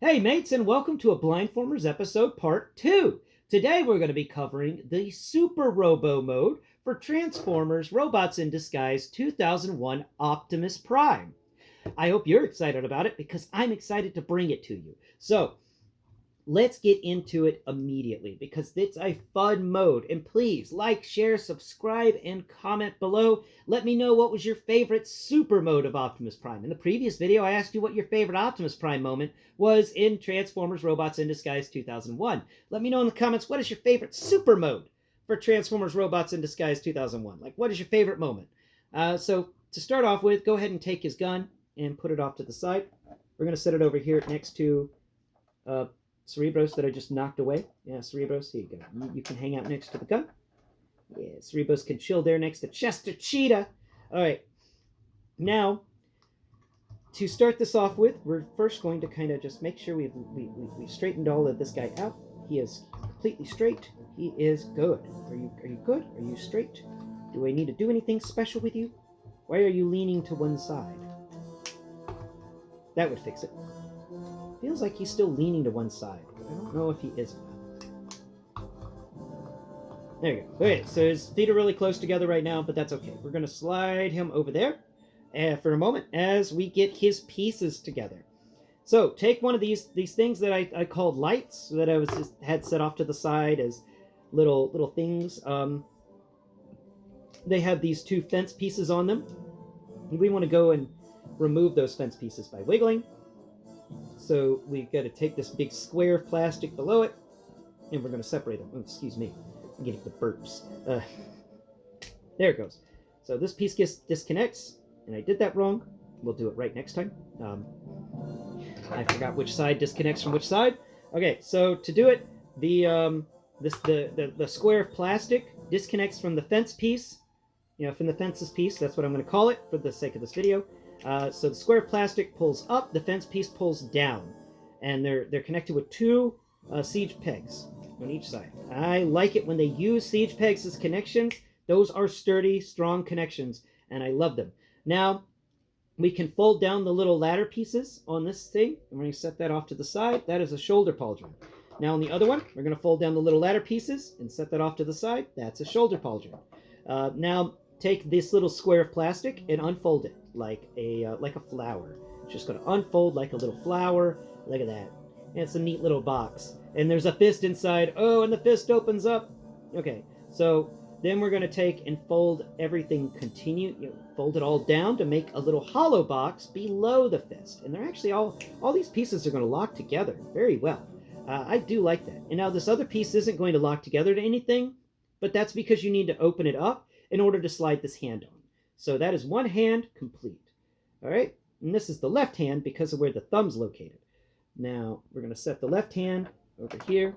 Hey mates, and welcome to a Blindformers episode part 2. Today we're going to be covering the Superrobo mode for Transformers Robots in Disguise 2001 Optimus Prime. I hope you're excited about it because I'm excited to bring it to you. So, let's get into it immediately because it's a fun mode. And please like, share, subscribe, and comment below. Let me know what was your favorite super mode of Optimus Prime. In the previous video, I asked you what your favorite Optimus Prime moment was in Transformers Robots in Disguise 2001. Let me know in the comments, what is your favorite super mode for Transformers Robots in Disguise 2001? Like, what is your favorite moment? So to start off with, go ahead and take his gun and put it off to the side. We're going to set it over here next to Cerebros that I just knocked away. Yeah, Cerebros, here you go. You can hang out next to the gun. Yeah, Cerebros can chill there next to Chester Cheetah. All right. Now, to start this off with, we're first going to kind of just make sure we've straightened all of this guy out. He is completely straight. He is good. Are you good? Are you straight? Do I need to do anything special with you? Why are you leaning to one side? That would fix it. Feels like he's still leaning to one side, but I don't know if he is. There you go. Okay, so his feet are really close together right now, but that's okay. We're going to slide him over there for a moment as we get his pieces together. So take one of these things that I called lights that I had set off to the side as little things. They have these two fence pieces on them. We want to go and remove those fence pieces by wiggling. So we've got to take this big square of plastic below it, and we're going to separate them. Oh, excuse me. I'm getting the burps. There it goes. So this piece disconnects, and I did that wrong. We'll do it right next time. I forgot which side disconnects from which side. Okay, so to do it, the square of plastic disconnects from the fence piece. From the fences piece. That's what I'm going to call it for the sake of this video. So the square of plastic pulls up, the fence piece pulls down, and they're connected with two siege pegs on each side. I like it when they use siege pegs as connections. Those are sturdy, strong connections, and I love them. Now, we can fold down the little ladder pieces on this thing, and we're going to set that off to the side. That is a shoulder pauldron. Now on the other one, we're going to fold down the little ladder pieces and set that off to the side. That's a shoulder pauldron. Now, take this little square of plastic and unfold it like a flower. It's just going to unfold like a little flower. Look at that. And it's a neat little box. And there's a fist inside. Oh, and the fist opens up. Okay, so then we're going to take and fold everything, fold it all down to make a little hollow box below the fist. And they're actually all these pieces are going to lock together very well. I do like that. And now this other piece isn't going to lock together to anything, but that's because you need to open it up in order to slide this hand on. So that is one hand complete. All right, and this is the left hand because of where the thumb's located. Now we're going to set the left hand over here.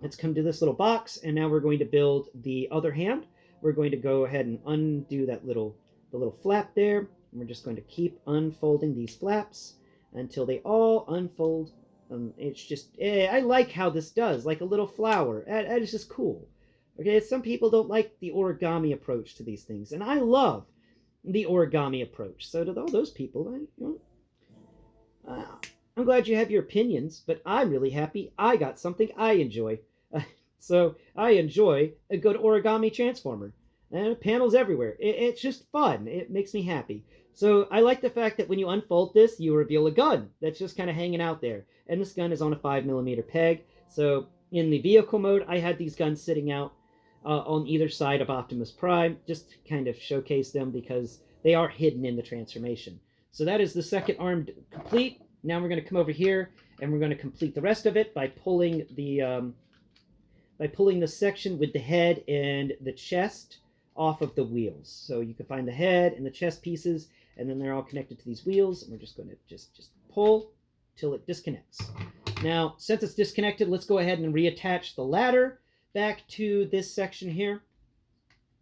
Let's come to this little box, and now we're going to build the other hand. We're going to go ahead and undo the little flap there. And we're just going to keep unfolding these flaps until they all unfold. It's just, I like how this does, like a little flower. That is just cool. Okay, some people don't like the origami approach to these things, and I love the origami approach. So to all those people, I'm glad you have your opinions, but I'm really happy I got something I enjoy. So I enjoy a good origami transformer. And panels everywhere. It's just fun. It makes me happy. So I like the fact that when you unfold this, you reveal a gun that's just kind of hanging out there. And this gun is on a 5mm peg. So in the vehicle mode, I had these guns sitting out on either side of Optimus Prime, just to kind of showcase them because they are hidden in the transformation. So that is the second arm complete. Now we're going to come over here and we're going to complete the rest of it by pulling the section with the head and the chest off of the wheels. So you can find the head and the chest pieces, and then they're all connected to these wheels, and we're just going to just pull till it disconnects. Now, since it's disconnected, let's go ahead and reattach the ladder back to this section here,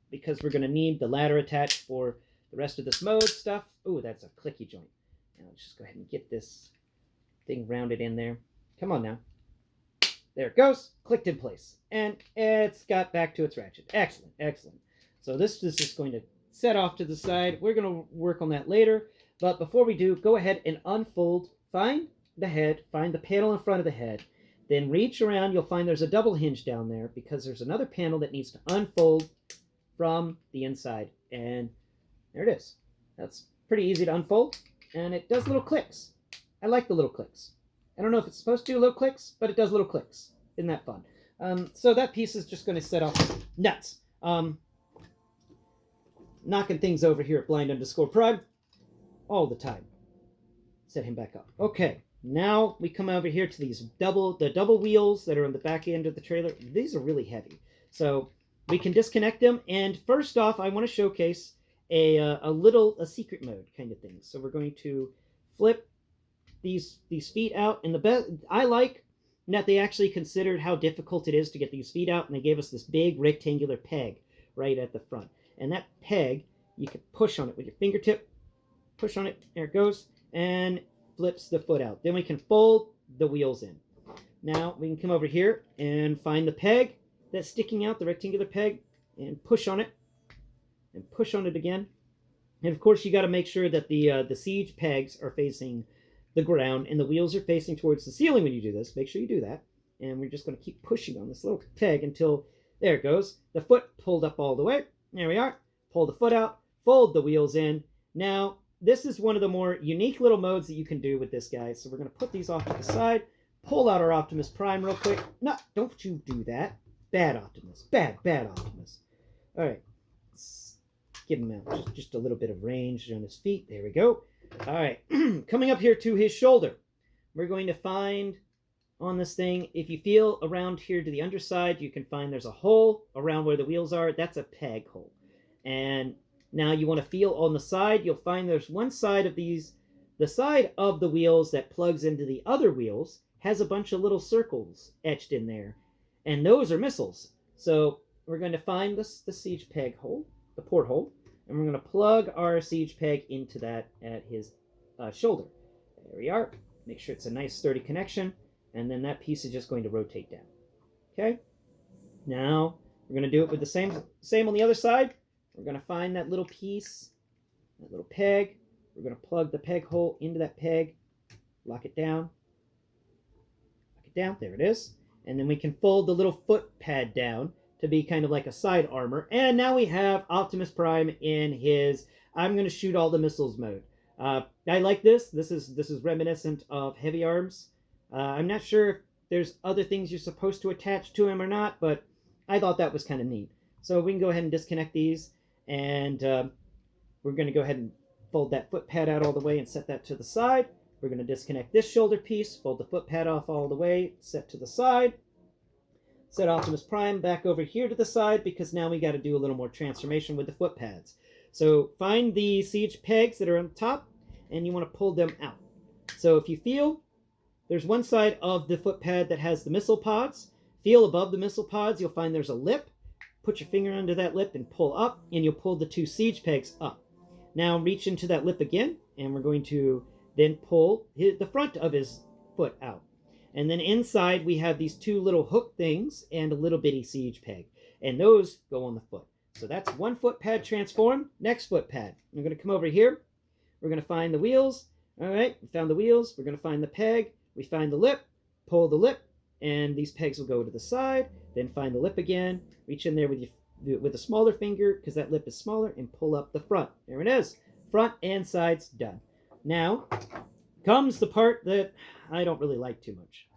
because we're going to need the ladder attached for the rest of this mode stuff. Oh, that's a clicky joint. Now let's just go ahead and get this thing rounded in there. Come on now. There it goes. Clicked in place. And it's got back to its ratchet. Excellent, excellent. So this is just going to set off to the side. We're going to work on that later. But before we do, go ahead and unfold. Find the head, find the panel in front of the head, then reach around. You'll find there's a double hinge down there because there's another panel that needs to unfold from the inside. And there it is. That's pretty easy to unfold, and it does little clicks. I like the little clicks. I don't know if it's supposed to do little clicks, but it does little clicks. Isn't that fun? So that piece is just going to set off nuts. Knocking things over here at Blind_Prime all the time. Set him back up. Okay, now we come over here to these double wheels that are on the back end of the trailer. These are really heavy, so we can disconnect them. And first off, I want to showcase a secret mode kind of thing. So we're going to flip these feet out, and the best I like that they actually considered how difficult it is to get these feet out, and they gave us this big rectangular peg right at the front. And that peg, you can push on it with your fingertip, push on it, there it goes, and flips the foot out. Then we can fold the wheels in. Now we can come over here and find the peg that's sticking out, the rectangular peg, and push on it, and push on it again. And of course you got to make sure that the siege pegs are facing the ground and the wheels are facing towards the ceiling when you do this. Make sure you do that. And we're just going to keep pushing on this little peg until, there it goes, the foot pulled up all the way. There we are. Pull the foot out, fold the wheels in. Now, this is one of the more unique little modes that you can do with this guy. So we're going to put these off to the side, pull out our Optimus Prime real quick. No, don't you do that. Bad Optimus. Bad Optimus. All right. Let's give him out just a little bit of range on his feet. There we go. All right. Coming up here to his shoulder, we're going to find on this thing, if you feel around here to the underside, you can find there's a hole around where the wheels are. That's a peg hole. And now you want to feel on the side, you'll find there's one side of these, the side of the wheels that plugs into the other wheels has a bunch of little circles etched in there. And those are missiles. So we're going to find the siege peg hole, the port hole, and we're going to plug our siege peg into that at his shoulder. There we are. Make sure it's a nice sturdy connection. And then that piece is just going to rotate down. Okay? Now, we're going to do it with the same on the other side. We're going to find that little piece, that little peg. We're going to plug the peg hole into that peg. Lock it down. Lock it down. There it is. And then we can fold the little foot pad down to be kind of like a side armor. And now we have Optimus Prime in his I'm going to shoot all the missiles mode. I like this. This is reminiscent of Heavy Arms. I'm not sure if there's other things you're supposed to attach to him or not, but I thought that was kind of neat. So we can go ahead and disconnect these, and we're going to go ahead and fold that foot pad out all the way and set that to the side. We're going to disconnect this shoulder piece, fold the foot pad off all the way, set to the side. Set Optimus Prime back over here to the side because now we got to do a little more transformation with the foot pads. So find the siege pegs that are on top, and you want to pull them out. So if you feel, there's one side of the foot pad that has the missile pods. Feel above the missile pods, you'll find there's a lip. Put your finger under that lip and pull up, and you'll pull the two siege pegs up. Now reach into that lip again, and we're going to then pull the front of his foot out. And then inside we have these two little hook things and a little bitty siege peg. And those go on the foot. So that's one foot pad transformed. Next foot pad. I'm going to come over here. We're going to find the wheels. All right, we found the wheels. We're going to find the peg. We find the lip. Pull the lip. And these pegs will go to the side. Then find the lip again. Reach in there with a smaller finger because that lip is smaller. And pull up the front. There it is. Front and sides done. Now comes the part that I don't really like too much.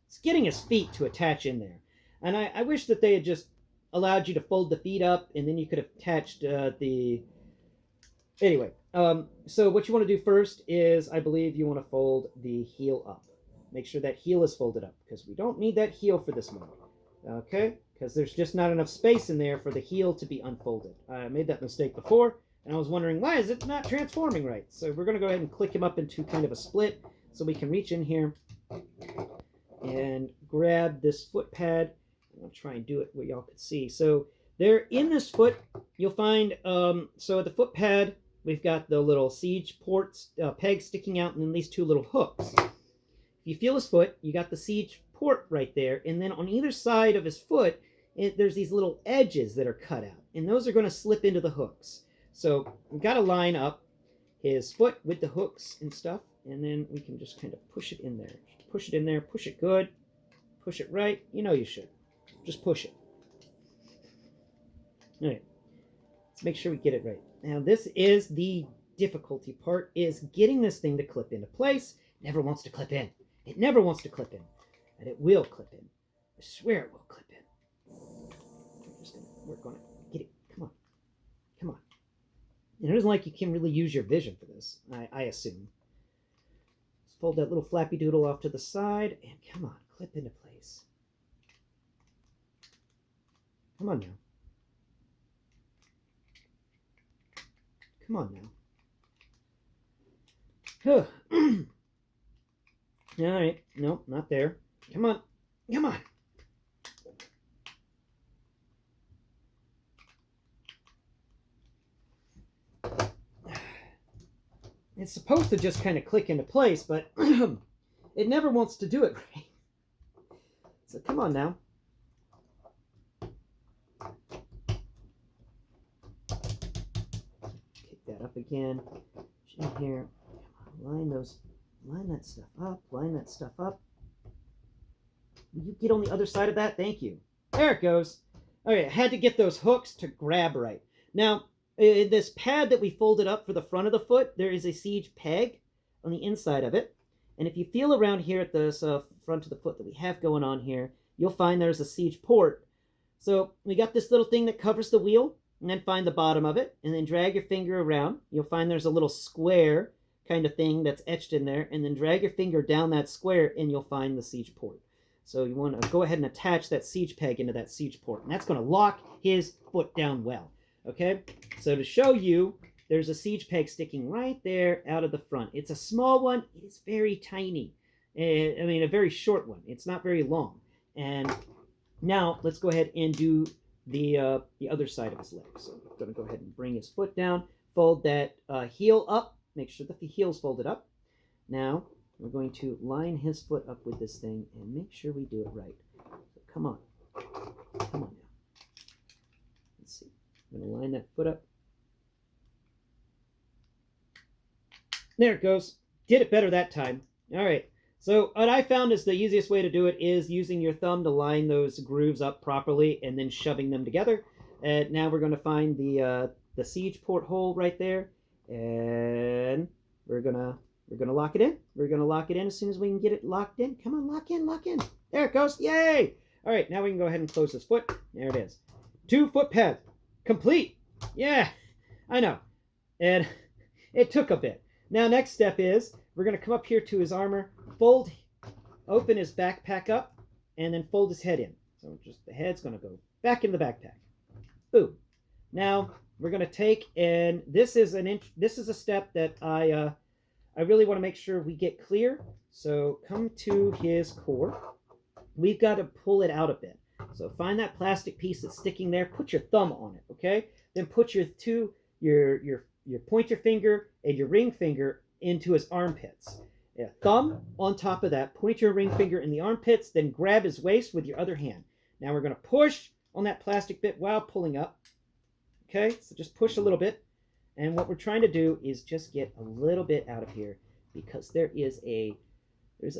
It's getting his feet to attach in there. And I wish that they had just allowed you to fold the feet up and then you could have attached the... Anyway, so what you want to do first is, I believe you want to fold the heel up. Make sure that heel is folded up because we don't need that heel for this one. Okay? Because there's just not enough space in there for the heel to be unfolded. I made that mistake before. And I was wondering, why is it not transforming right? So we're going to go ahead and click him up into kind of a split so we can reach in here and grab this foot pad. I'll try and do it where y'all can see. So there in this foot, you'll find, so at the foot pad, we've got the little siege ports, peg sticking out, and then these two little hooks. If you feel his foot, you got the siege port right there. And then on either side of his foot, there's these little edges that are cut out. And those are going to slip into the hooks. So we've got to line up his foot with the hooks and stuff. and then we can just kind of push it in there. Push it in there, push it good, push it right. You know you should. Just push it. All right, let's make sure we get it right. Now this is the difficulty part, is getting this thing to clip into place. It never wants to clip in. It never wants to clip in. And it will clip in. I swear it will clip in. I'm just going to work on it. Get it. Come on. Come on. And it isn't like you can really use your vision for this, I assume. Let's fold that little flappy doodle off to the side, and come on, clip into place. Come on now. Come on now. All right. Nope, not there. Come on. Come on. It's supposed to just kind of click into place, but it never wants to do it right. So come on now. Kick that up again. In here. Come on, line that stuff up. Line that stuff up. Will you get on the other side of that? Thank you. There it goes. Okay, I had to get those hooks to grab right. Now, in this pad that we folded up for the front of the foot, there is a siege peg on the inside of it. And if you feel around here at the front of the foot that we have going on here, you'll find there's a siege port. So we got this little thing that covers the wheel, and then find the bottom of it, and then drag your finger around. You'll find there's a little square kind of thing that's etched in there, and then drag your finger down that square, and you'll find the siege port. So you want to go ahead and attach that siege peg into that siege port, and that's going to lock his foot down well. Okay, so to show you, there's a siege peg sticking right there out of the front. It's a small one. It is very tiny. I mean, a very short one. It's not very long. And now let's go ahead and do the other side of his leg. So I'm going to go ahead and bring his foot down, fold that heel up, make sure that the heel's folded up. Now we're going to line his foot up with this thing and make sure we do it right. So come on. Come on now. Let's see. I'm going to line that foot up. There it goes. Did it better that time. All right. So what I found is the easiest way to do it is using your thumb to line those grooves up properly and then shoving them together. And now we're going to find the siege port hole right there, and we're gonna lock it in. We're gonna lock it in as soon as we can get it locked in. Come on, lock in, lock in. There it goes. Yay! All right, now we can go ahead and close this foot. There it is. 2 foot pads complete. Yeah, I know. And it took a bit. Now, next step is we're going to come up here to his armor, open his backpack up, and then fold his head in. So just the head's going to go back in the backpack. Boom. Now we're going to take, and this is a step that I really want to make sure we get clear. So come to his core. We've got to pull it out a bit. So find that plastic piece that's sticking there. Put your thumb on it, okay? Then put your pointer finger and your ring finger into his armpits. Yeah, thumb on top of that, point your ring finger in the armpits, then grab his waist with your other hand. Now we're going to push on that plastic bit while pulling up. Okay, so just push a little bit. And what we're trying to do is just get a little bit out of here, because there's a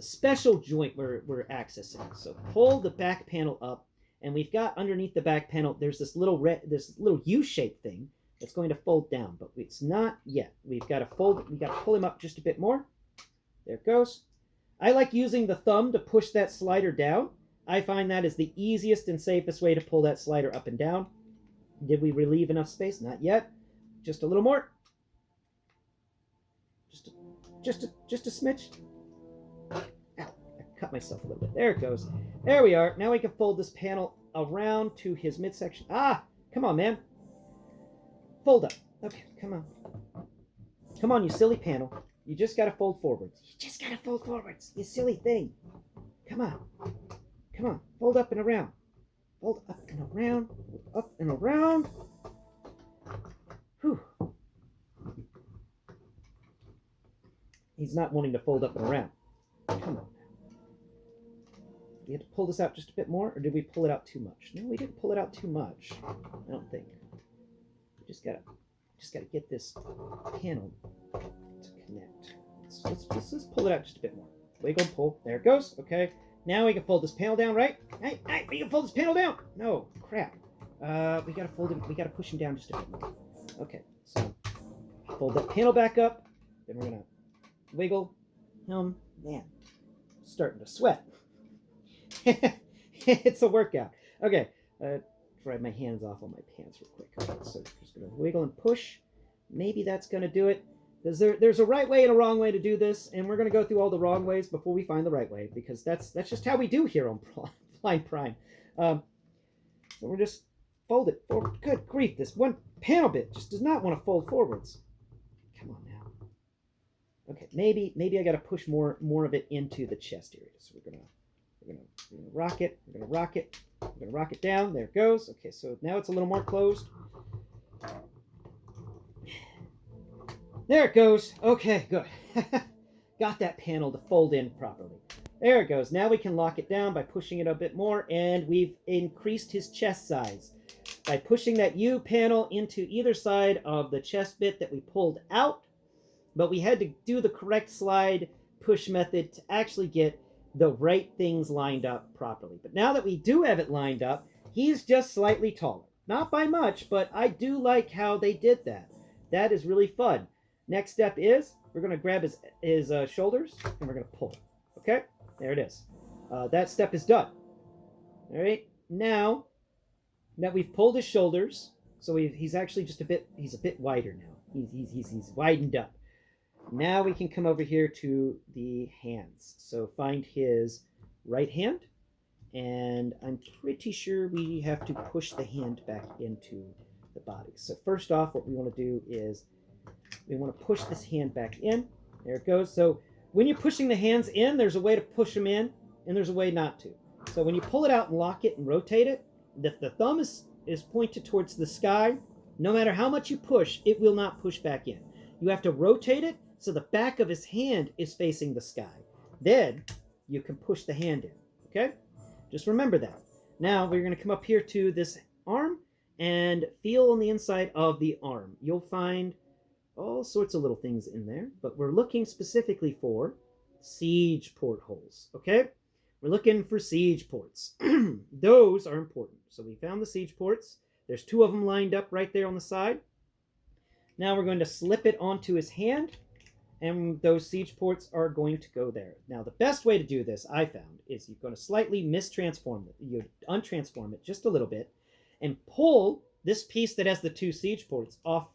special joint we're accessing. So pull the back panel up, and we've got underneath the back panel, there's this little U-shaped thing that's going to fold down, but it's not yet. We've got to pull him up just a bit more. There it goes. I like using the thumb to push that slider down. I find that is the easiest and safest way to pull that slider up and down. Did we relieve enough space? Not yet. Just a little more. Just a smidge. Ow, I cut myself a little bit. There it goes. There we are. Now we can fold this panel around to his midsection. Ah, come on, man. Fold up. Okay, come on. Come on, you silly panel. You just got to fold forwards. You just got to fold forwards, you silly thing. Come on. Come on. Fold up and around. Fold up and around. Fold up and around. Whew. He's not wanting to fold up and around. Come on. We had to pull this out just a bit more, or did we pull it out too much? No, we didn't pull it out too much. I don't think. We just gotta get this panel to connect. Let's let's pull it out just a bit more. Wiggle, pull. There it goes. Okay. Now we can fold this panel down, right? Hey, we can fold this panel down. No, crap. We gotta fold him. We gotta push him down just a bit more. Okay, so fold that panel back up. Then we're gonna wiggle him. Man, starting to sweat. It's a workout. Okay, dry my hands off on my pants real quick. Okay, so just gonna wiggle and push. Maybe that's gonna do it. Because there's a right way and a wrong way to do this, and we're going to go through all the wrong ways before we find the right way, because that's just how we do here on Blind Prime. So we're just fold it forward. Good grief, this one panel bit just does not want to fold forwards. Come on now. Okay, maybe I got to push more of it into the chest area. So we're gonna rock it. We're gonna rock it. We're gonna rock it down. There it goes. Okay, so now it's a little more closed. There it goes. Okay, good. Got that panel to fold in properly. There it goes. Now we can lock it down by pushing it a bit more, and we've increased his chest size by pushing that U panel into either side of the chest bit that we pulled out, but we had to do the correct slide push method to actually get the right things lined up properly. But now that we do have it lined up, he's just slightly taller. Not by much, but I do like how they did that. That is really fun. Next step is we're going to grab his shoulders and we're going to pull. Okay, there it is. That step is done. All right, now that we've pulled his shoulders, so he's actually just a bit wider now. He's widened up. Now we can come over here to the hands. So find his right hand, and I'm pretty sure we have to push the hand back into the body. So first off, what we want to do is we want to push this hand back in. There it goes. So when you're pushing the hands in, there's a way to push them in, and there's a way not to. So when you pull it out and lock it and rotate it, the thumb is pointed towards the sky. No matter how much you push, it will not push back in. You have to rotate it so the back of his hand is facing the sky. Then you can push the hand in. Okay? Just remember that. Now we're going to come up here to this arm and feel on the inside of the arm. You'll find all sorts of little things in there, but we're looking specifically for siege portholes, okay? We're looking for siege ports. Those are important. So we found the siege ports. There's 2 of them lined up right there on the side. Now we're going to slip it onto his hand, and those siege ports are going to go there. Now the best way to do this, I found, is you're going to slightly mistransform it. You untransform it just a little bit, and pull this piece that has the 2 siege ports off.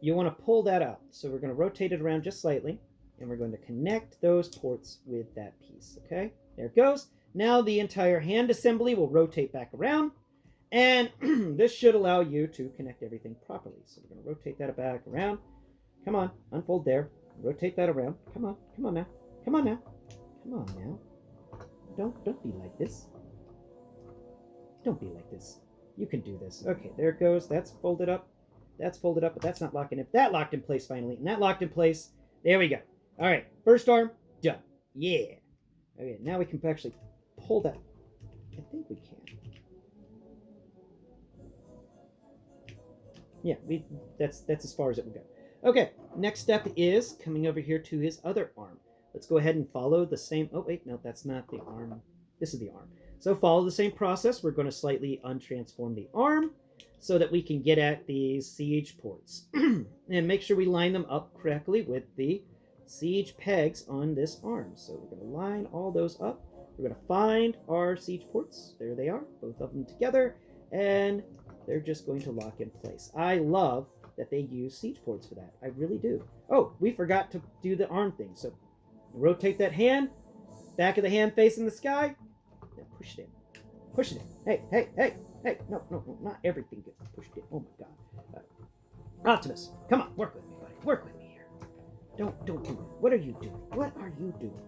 You want to pull that out. So we're going to rotate it around just slightly, and we're going to connect those ports with that piece, okay? There it goes. Now the entire hand assembly will rotate back around, and this should allow you to connect everything properly. So we're going to rotate that back around. Come on, unfold there. Rotate that around. Come on now. Come on now. Don't be like this. Don't be like this. You can do this. Okay, there it goes. That's folded up. That's folded up, but that's not locking it. That locked in place finally, and that locked in place. There we go. All right, first arm, done. Yeah. Okay, now we can actually pull that. I think we can. Yeah, that's as far as it will go. Okay, next step is coming over here to his other arm. Let's go ahead and follow the same. Oh, wait, no, that's not the arm. This is the arm. So follow the same process. We're going to slightly untransform the arm so that we can get at these siege ports. And make sure we line them up correctly with the siege pegs on this arm. So we're going to line all those up. We're going to find our siege ports. There they are, both of them together. And they're just going to lock in place. I love that they use siege ports for that. I really do. Oh, we forgot to do the arm thing. So rotate that hand, back of the hand facing the sky. Now push it in. Push it in. Hey. No, not everything gets pushed in. Oh my God. Optimus, come on, work with me, buddy. Work with me here. Don't do it. What are you doing? What are you doing?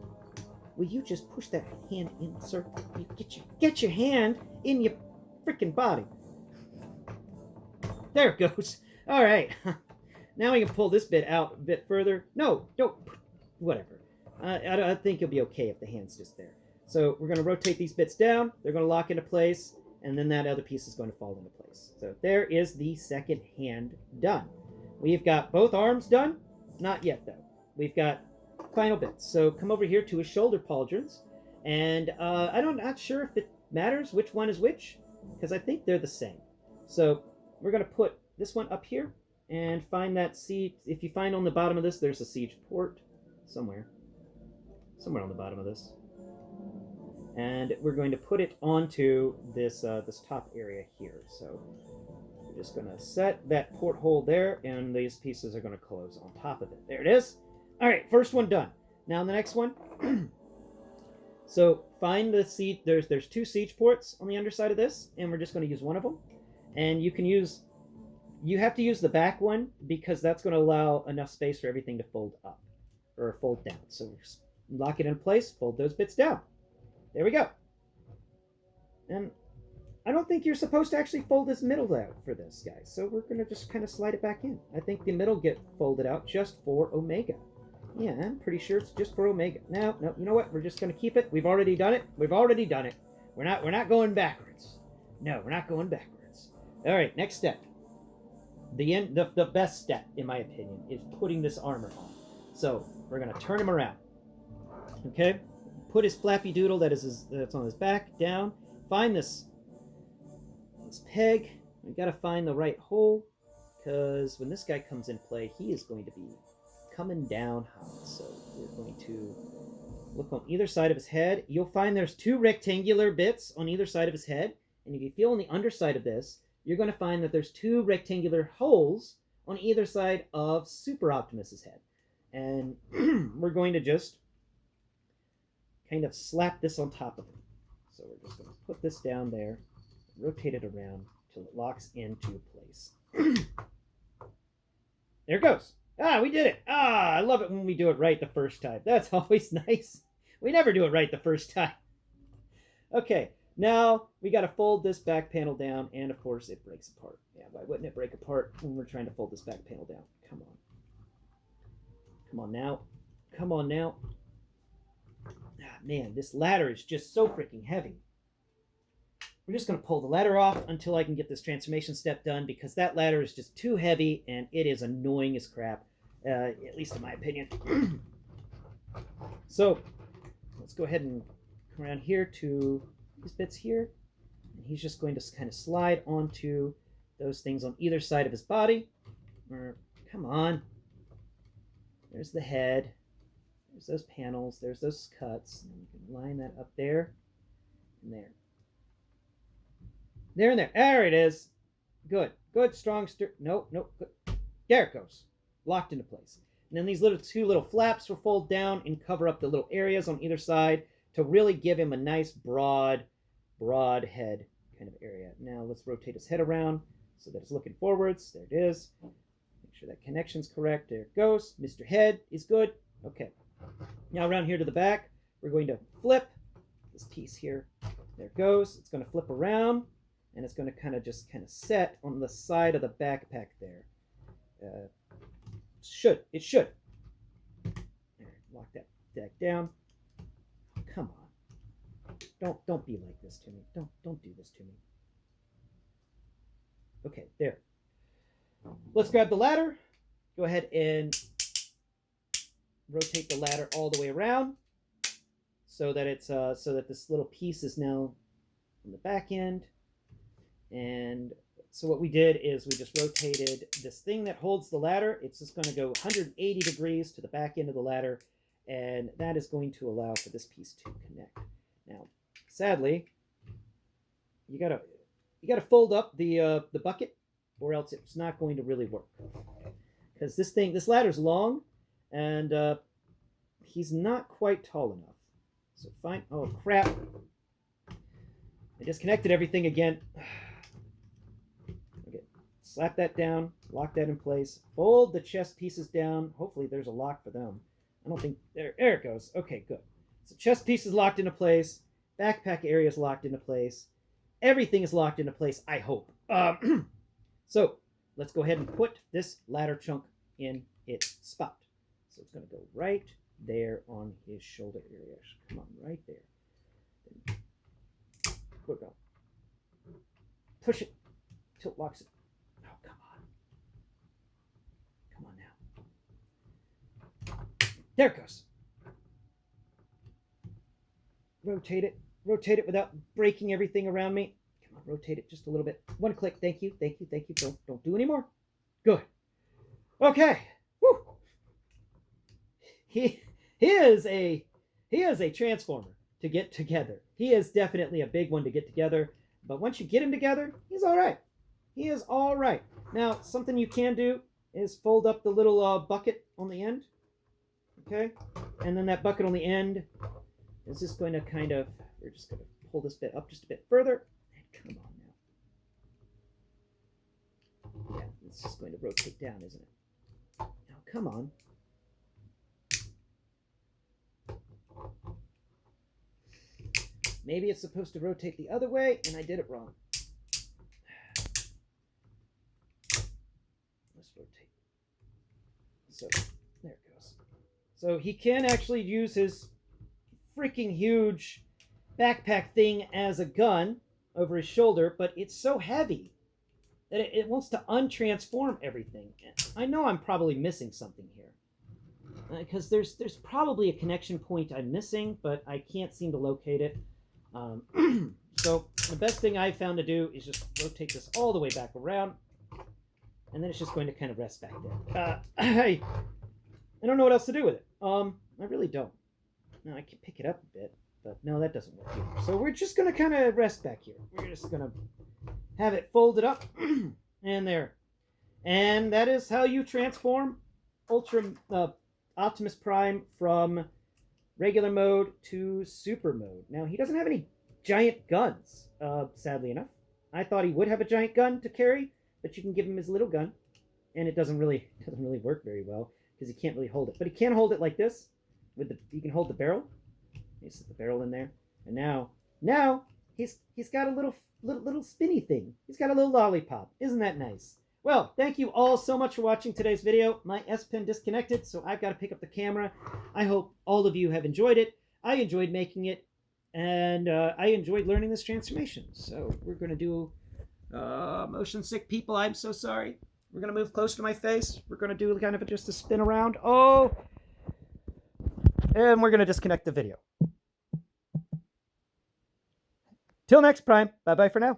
Will you just push that hand in, sir? You get your hand in your freaking body. There it goes. All right. Now we can pull this bit out a bit further. No, don't. Whatever. I think you'll be okay if the hand's just there. So we're going to rotate these bits down. They're going to lock into place. And then that other piece is going to fall into place. So there is the second hand done. We've got both arms done. Not yet, though. We've got final bits. So come over here to his shoulder pauldrons, and I'm not sure if it matters which one is which, because I think they're the same. So we're going to put this one up here and find that siege. If you find on the bottom of this, there's a siege port somewhere on the bottom of this. And we're going to put it onto this this top area here. So we're just going to set that porthole there, and these pieces are going to close on top of it. There it is. All right, first one done. Now the next one. So find the siege. There's 2 siege ports on the underside of this, and we're just going to use one of them. And you have to use the back one because that's going to allow enough space for everything to fold up or fold down. So lock it in place, fold those bits down. There we go. And I don't think you're supposed to actually fold this middle out for this, guys. So we're going to just kind of slide it back in. I think the middle get folded out just for Omega. Yeah, I'm pretty sure it's just for Omega. No, you know what? We're just going to keep it. We've already done it. We're not going backwards. No, we're not going backwards. All right, next step. The best step, in my opinion, is putting this armor on. So we're going to turn him around. Okay? Put his flappy doodle that's on his back down. Find this peg. We got to find the right hole, because when this guy comes in play, he is going to be coming down hard. So we're going to look on either side of his head. You'll find there's 2 rectangular bits on either side of his head, and if you feel on the underside of this, you're going to find that there's 2 rectangular holes on either side of Super Optimus's head. And we're going to just kind of slap this on top of it. So we're just going to put this down there, rotate it around till it locks into place. There it goes. Ah, we did it. Ah, I love it when we do it right the first time. That's always nice. We never do it right the first time. Okay, now we got to fold this back panel down, and of course it breaks apart. Yeah, why wouldn't it break apart when we're trying to fold this back panel down? Come on. Come on now. Come on now. Ah, man, this ladder is just so freaking heavy. We're just going to pull the ladder off until I can get this transformation step done, because that ladder is just too heavy and it is annoying as crap, at least in my opinion. So let's go ahead and come around here to these bits here. And he's just going to kind of slide onto those things on either side of his body. Come on. There's the head. There's those panels. There's those cuts. And you can line that up there and there. There and there. There it is. Good. Good, strong, no, good. There it goes. Locked into place. And then these 2 little flaps will fold down and cover up the little areas on either side to really give him a nice broad head kind of area. Now let's rotate his head around so that it's looking forwards. There it is. Make sure that connection's correct. There it goes. Mr. Head is good. Okay. Now around here to the back, we're going to flip this piece here. There it goes. It's going to flip around, and it's going to kind of set on the side of the backpack there. It should. There, lock that deck down. Come on. Don't be like this to me. Don't do this to me. Okay, there. Let's grab the ladder. Go ahead and rotate the ladder all the way around so that it's so that this little piece is now on the back end. And so what we did is we just rotated this thing that holds the ladder. It's just going to go 180 degrees to the back end of the ladder, and that is going to allow for this piece to connect. Now, sadly, you gotta fold up the bucket, or else it's not going to really work. Because this ladder's long, and he's not quite tall enough. So fine. Oh crap! I disconnected everything again. Slap that down, lock that in place, fold the chest pieces down. Hopefully there's a lock for them. I don't think, there it goes. Okay, good. So chest piece is locked into place, backpack area is locked into place, everything is locked into place, I hope. So let's go ahead and put this ladder chunk in its spot. So it's going to go right there on his shoulder area. Come on, right there. We're going. Push it till it locks it. There it goes. rotate it. Rotate it without breaking everything around me. Come on, rotate it just a little bit. One click. Thank you. Thank you. Thank you. Don't do any more. Good. Okay. Woo. He is a transformer to get together. He is definitely a big one to get together. But once you get him together, he's all right. He is all right. Now, something you can do is fold up the little bucket on the end. Okay? And then that bucket on the end is just going to kind of, we're just going to pull this bit up just a bit further. Come on now. Yeah, it's just going to rotate down, isn't it? Now, come on. Maybe it's supposed to rotate the other way, and I did it wrong. Let's rotate. So, there it goes. So he can actually use his freaking huge backpack thing as a gun over his shoulder, but it's so heavy that it wants to untransform everything. I know I'm probably missing something here. Because there's probably a connection point I'm missing, but I can't seem to locate it. So the best thing I've found to do is just rotate this all the way back around, and then it's just going to kind of rest back there. I don't know what else to do with it. I really don't. Now I can pick it up a bit, but no, that doesn't work either. So we're just going to kind of rest back here. We're just going to have it folded up, and there. And that is how you transform Optimus Prime from regular mode to super mode. Now, he doesn't have any giant guns, sadly enough. I thought he would have a giant gun to carry, but you can give him his little gun, and it doesn't really work very well because he can't really hold it. But he can hold it like this. You can hold the barrel. You set the barrel in there, and now he's got a little spinny thing. He's got a little lollipop. Isn't that nice? Well, thank you all so much for watching today's video. My S Pen disconnected, so I've got to pick up the camera. I hope all of you have enjoyed it. I enjoyed making it, and I enjoyed learning this transformation. So we're going to do motion sick people. I'm so sorry. We're going to move close to my face. We're going to do kind of just a spin around. Oh, and we're going to disconnect the video. Till next Prime. Bye-bye for now.